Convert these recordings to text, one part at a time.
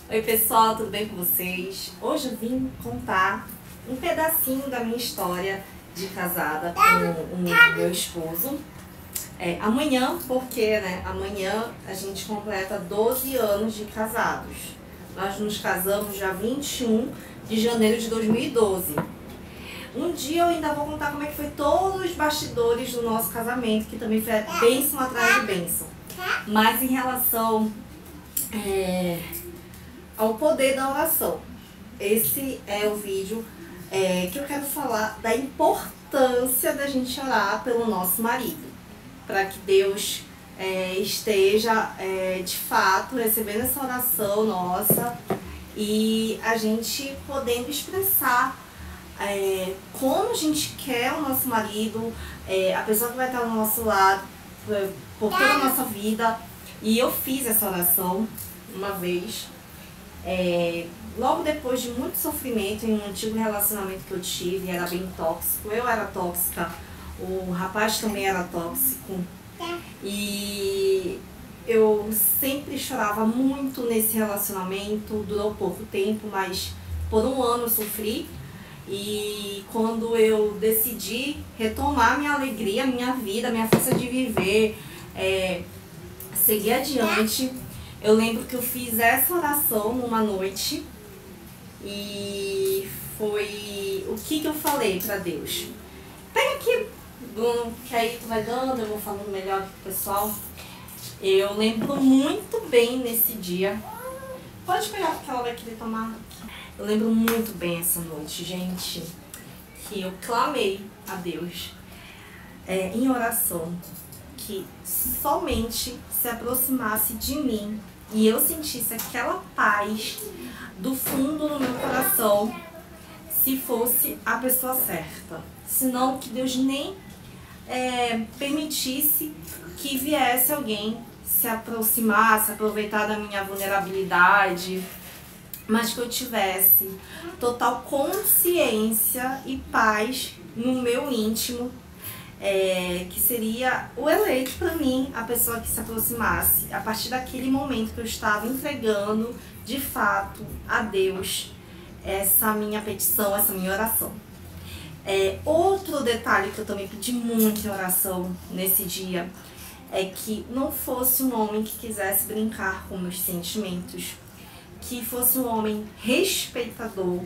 Oi pessoal, tudo bem com vocês? Hoje eu vim contar um pedacinho da minha história de casada com o meu esposo. Amanhã, porque amanhã a gente completa 12 anos de casados. Nós nos casamos dia 21 de janeiro de 2012. Um dia eu ainda vou contar como é que foi todos os bastidores do nosso casamento, que também foi bênção atrás de bênção. Mas em relação ao poder da oração, esse é o vídeo que eu quero falar da importância da gente orar pelo nosso marido, para que Deus esteja de fato recebendo essa oração nossa e a gente podendo expressar como a gente quer o nosso marido, a pessoa que vai estar do nosso lado por toda a nossa vida. E eu fiz essa oração uma vez, logo depois de muito sofrimento em um antigo relacionamento que eu tive. Era bem tóxico, eu era tóxica, o rapaz também era tóxico, e eu sempre chorava muito nesse relacionamento. Durou pouco tempo, mas por um ano eu sofri. E quando eu decidi retomar minha alegria, minha vida, minha força de viver, seguir adiante, eu lembro que eu fiz essa oração numa noite e foi o que eu falei pra Deus. Pega aqui, Bruno, que aí tu vai dando, eu vou falando melhor aqui pro pessoal. Eu lembro muito bem nesse dia. Pode pegar porque ela vai querer tomar. Eu lembro muito bem essa noite, gente, que eu clamei a Deus em oração, que somente se aproximasse de mim e eu sentisse aquela paz do fundo do meu coração, se fosse a pessoa certa. Senão que Deus nem permitisse que viesse alguém se aproximar, se aproveitar da minha vulnerabilidade, mas que eu tivesse total consciência e paz no meu íntimo, que seria o eleito para mim, a pessoa que se aproximasse a partir daquele momento que eu estava entregando de fato a Deus essa minha petição, essa minha oração. Outro detalhe que eu também pedi muito em oração nesse dia é que não fosse um homem que quisesse brincar com meus sentimentos, que fosse um homem respeitador,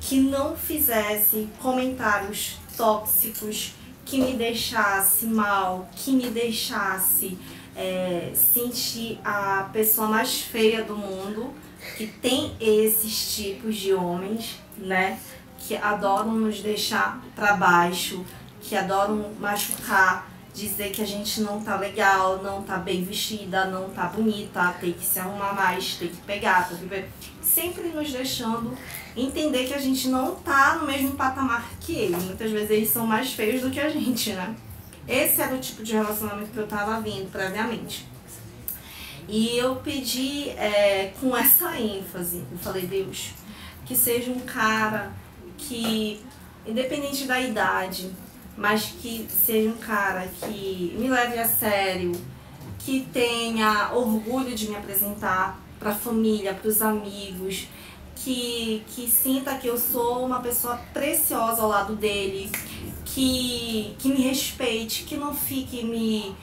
que não fizesse comentários tóxicos, que me deixasse mal, que me deixasse sentir a pessoa mais feia do mundo, que tem esses tipos de homens, né, que adoram nos deixar para baixo, que adoram machucar, dizer que a gente não tá legal, não tá bem vestida, não tá bonita, tem que se arrumar mais, tem que pegar, sempre nos deixando entender que a gente não tá no mesmo patamar que eles. Muitas vezes eles são mais feios do que a gente, né? Esse era o tipo de relacionamento que eu tava vindo previamente. E eu pedi com essa ênfase, eu falei: Deus, que seja um cara que, independente da idade, mas que seja um cara que me leve a sério, que tenha orgulho de me apresentar para a família, para os amigos, que sinta que eu sou uma pessoa preciosa ao lado dele, que me respeite, que não fique me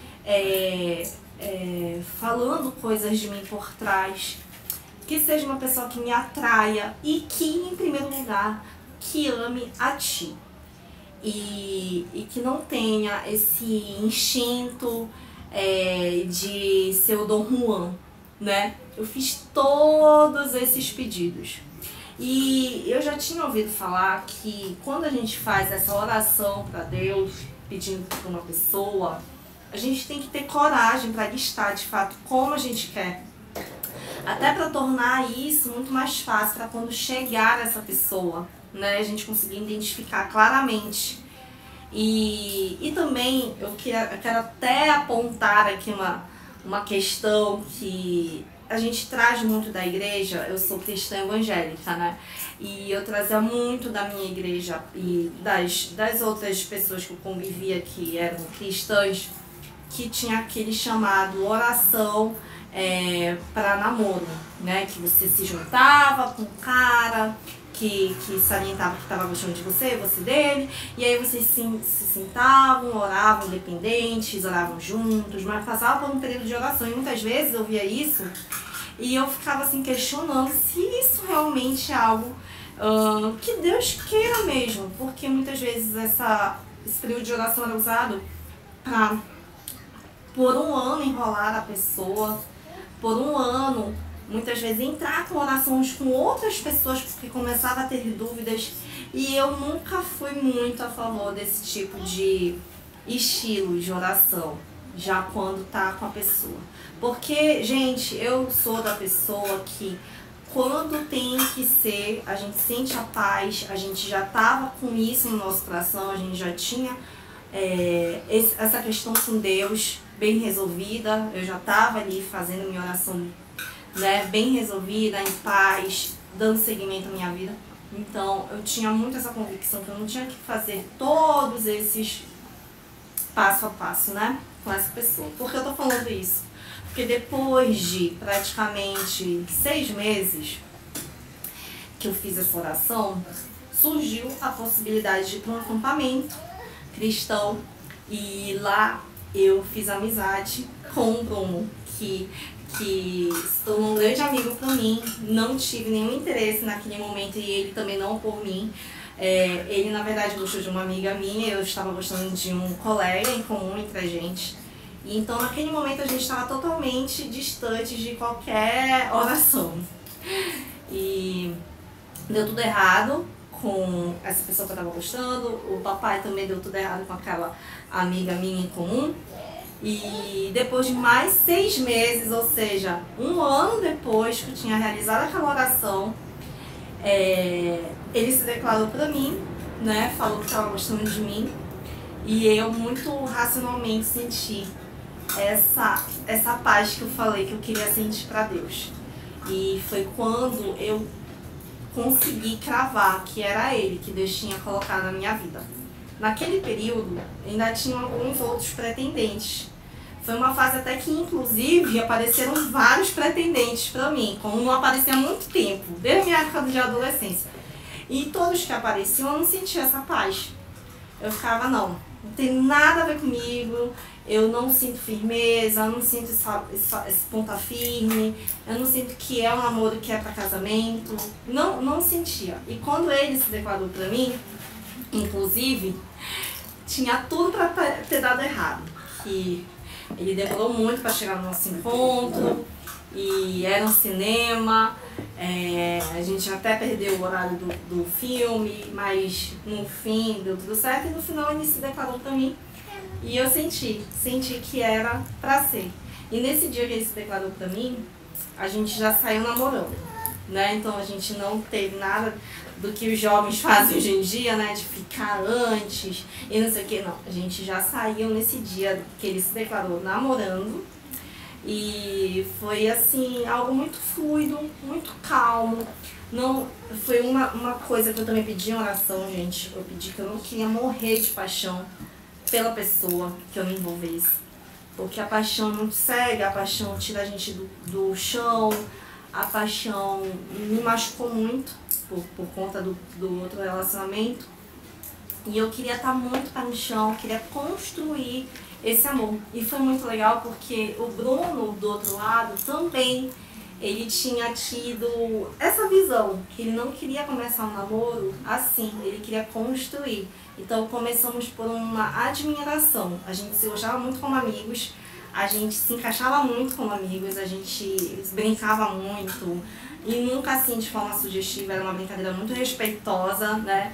falando coisas de mim por trás, que seja uma pessoa que me atraia e que, em primeiro lugar, que ame a Ti. E que não tenha esse instinto de ser o Dom Juan, né? Eu fiz todos esses pedidos. E eu já tinha ouvido falar que quando a gente faz essa oração para Deus, pedindo para uma pessoa, a gente tem que ter coragem para listar de fato como a gente quer. Até para tornar isso muito mais fácil para quando chegar essa pessoa, né, a gente conseguir identificar claramente. E também eu quero até apontar aqui uma questão que a gente traz muito da igreja. Eu sou cristã evangélica, né? E eu trazia muito da minha igreja e das outras pessoas que eu convivia que eram cristãs, que tinha aquele chamado oração para namoro. né? Que você se juntava com um cara que salientava que estava gostando de você dele, e aí vocês se sentavam, oravam independentes, oravam juntos, mas passava por um período de oração, e muitas vezes eu via isso e eu ficava assim questionando se isso realmente é algo que Deus queira mesmo, porque muitas vezes esse período de oração era usado para por um ano enrolar a pessoa, por um ano muitas vezes entrar com orações com outras pessoas porque começava a ter dúvidas, e eu nunca fui muito a favor desse tipo de estilo de oração, já quando tá com a pessoa. Porque, gente, eu sou da pessoa que quando tem que ser, a gente sente a paz, a gente já tava com isso no nosso coração, a gente já tinha essa questão com Deus bem resolvida, eu já tava ali fazendo minha oração, né, bem resolvida, em paz, dando seguimento à minha vida. Então eu tinha muito essa convicção que eu não tinha que fazer todos esses passo a passo, né, com essa pessoa. Por que eu tô falando isso? Porque depois de praticamente 6 meses que eu fiz essa oração, surgiu a possibilidade de ir para um acampamento cristão, e lá eu fiz amizade com o Bruno, que se tornou um grande amigo para mim. Não tive nenhum interesse naquele momento e ele também não por mim. Ele na verdade gostou de uma amiga minha, eu estava gostando de um colega em comum entre a gente. E então naquele momento a gente estava totalmente distante de qualquer oração. E deu tudo errado com essa pessoa que eu estava gostando, o papai também deu tudo errado com aquela amiga minha em comum. E depois de mais 6 meses, ou seja, 1 ano depois que eu tinha realizado aquela oração, ele se declarou pra mim, né? Falou que estava gostando de mim, e eu muito racionalmente senti essa paz que eu falei que eu queria sentir pra Deus. E foi quando eu consegui cravar que era ele que Deus tinha colocado na minha vida. Naquele período, ainda tinham alguns outros pretendentes. Foi uma fase até que, inclusive, apareceram vários pretendentes pra mim, como não aparecia há muito tempo, desde a minha época de adolescência. E todos que apareciam, eu não sentia essa paz. Eu ficava, não tem nada a ver comigo, eu não sinto firmeza, eu não sinto esse ponta firme, eu não sinto que é um namoro que é pra casamento. Não sentia. E quando ele se declarou pra mim, inclusive, tinha tudo pra ter dado errado. Que ele demorou muito para chegar no nosso encontro, e era um cinema, a gente até perdeu o horário do filme, mas no fim deu tudo certo, e no final ele se declarou pra mim, e eu senti que era pra ser. E nesse dia que ele se declarou pra mim, a gente já saiu namorando, né? Então a gente não teve nada do que os jovens fazem hoje em dia, né, de ficar antes e não sei o que, não. A gente já saiu nesse dia que ele se declarou namorando, e foi assim, algo muito fluido, muito calmo. Não, foi uma coisa que eu também pedi em oração, gente. Eu pedi que eu não queria morrer de paixão pela pessoa que eu me envolvesse, porque a paixão não cega, a paixão tira a gente do chão. A paixão me machucou muito por conta do outro relacionamento, e eu queria estar muito pé no chão, queria construir esse amor. E foi muito legal porque o Bruno, do outro lado, também ele tinha tido essa visão, que ele não queria começar um namoro assim, ele queria construir. Então começamos por uma admiração, a gente se gostava muito como amigos, a gente se encaixava muito como amigos, a gente brincava muito, e nunca assim de forma sugestiva, era uma brincadeira muito respeitosa, né?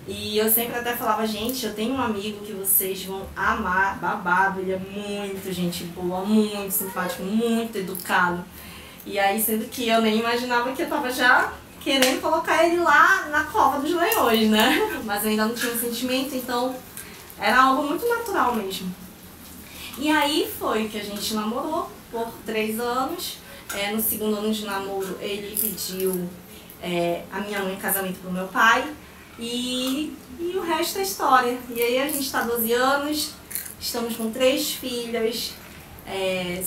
E eu sempre até falava, gente, eu tenho um amigo que vocês vão amar, babado, ele é muito gente boa, muito simpático, muito educado. E aí, sendo que eu nem imaginava que eu tava já querendo colocar ele lá na cova dos leões, né? Mas eu ainda não tinha um sentimento, então era algo muito natural mesmo. E aí foi que a gente namorou por 3 anos. No segundo ano de namoro, ele pediu a minha mãe em casamento pro meu pai. E o resto é história. E aí a gente está 12 anos, estamos com 3 filhas,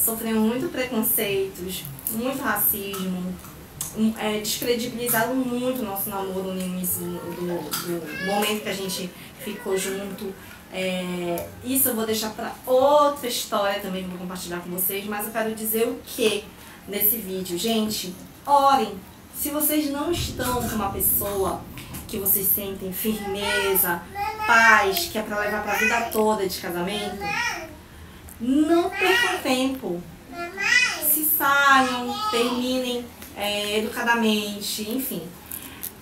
sofremos muito preconceitos muito racismo, descredibilizaram muito o nosso namoro no início do momento que a gente ficou junto. Isso eu vou deixar para outra história também que eu vou compartilhar com vocês, mas eu quero dizer o que nesse vídeo. Gente, orem. Se vocês não estão com uma pessoa que vocês sentem firmeza, paz, que é para levar para a vida toda de casamento, não percam tempo. Se saiam, terminem educadamente, enfim.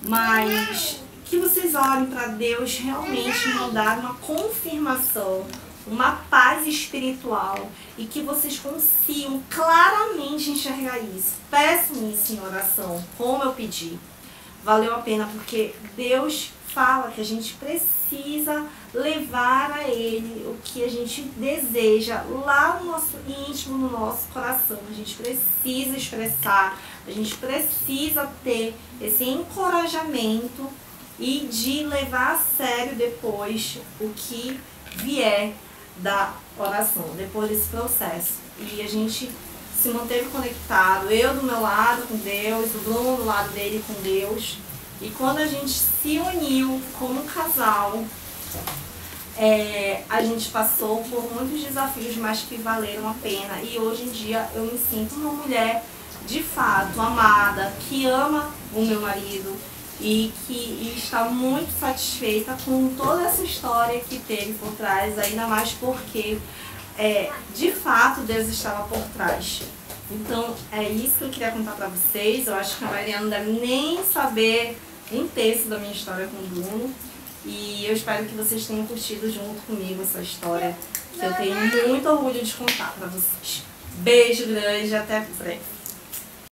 Mas que vocês orem para Deus realmente mandar uma confirmação, uma paz espiritual e que vocês consigam claramente enxergar isso. Peçam isso em oração, como eu pedi. Valeu a pena, porque Deus fala que a gente precisa levar a Ele o que a gente deseja lá no nosso íntimo, no nosso coração. A gente precisa expressar, a gente precisa ter esse encorajamento e de levar a sério depois o que vier da oração, depois desse processo. E a gente se manteve conectado, eu do meu lado com Deus, o Bruno do lado dele com Deus. E quando a gente se uniu como casal, a gente passou por muitos desafios, mas que valeram a pena. E hoje em dia eu me sinto uma mulher de fato amada, que ama o meu marido e que está muito satisfeita com toda essa história que teve por trás, ainda mais porque de fato Deus estava por trás. Então é isso que eu queria contar para vocês. Eu acho que a maioria não deve nem saber um terço da minha história com o Bruno. E eu espero que vocês tenham curtido junto comigo essa história, que eu tenho muito orgulho de contar para vocês. Beijo grande e até breve.